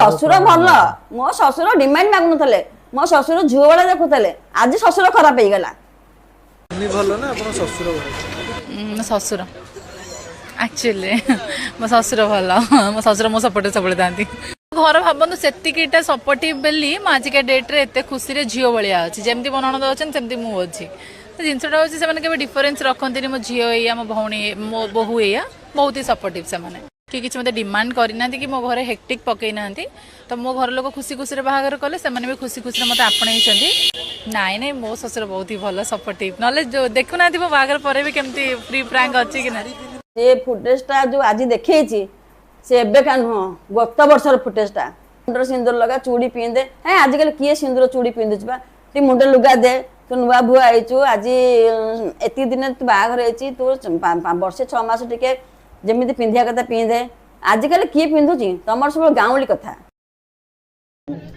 शशुर भल मो शशुर डिमांड मागुनथले मो शशुर झुओ वाला देखुतले आज शशुर खराब हो गला भल ना अपन शशुर भल शशुर एक्चुअली मो शशुर भल मो शशुर मो सपोर्ट सब था घर भावतु सेतिकीटा सपोर्टिव बेली आजिका डेट्रे एत खुशी रे झील भाया अच्छी जमी मो ननद अच्छे सेमती मु अच्छी जिनसा हूँ से डिफरेन्स रखती मो झील या मो भौणी मो बोहू या बहुत ही सपोर्टिव से कि किसी मत डिमांड करना कि मो घर हेक्टिक पकई ना तो मो घर लोग खुशी खुशी बाहागर कले से भी खुशी खुशी मत आपणई नाई नाई मो ससुर बहुत ही भल सपोर्टिव ना जो देखुना मो बाहागर पर भी केमती फ्री प्रैंक अच्छी कि ना ये फुटेजटा जो आज देखी से एबेका नुह गत वर्षर फुटेजटा मुंडर सिंदूर लगा चूड़ी पिंधे है आजिकल किए सिंदूर चूड़ी पिंधुवा तु मुंडे लुगा दे तू नुआ भुआ आईचु आज एति दिन तू बाहागर होती तू वर्षे 6 मास टिके जमी पिंधा कथा पिंधे आजिकल किए पिंधुची तुम सब गाँवली कथा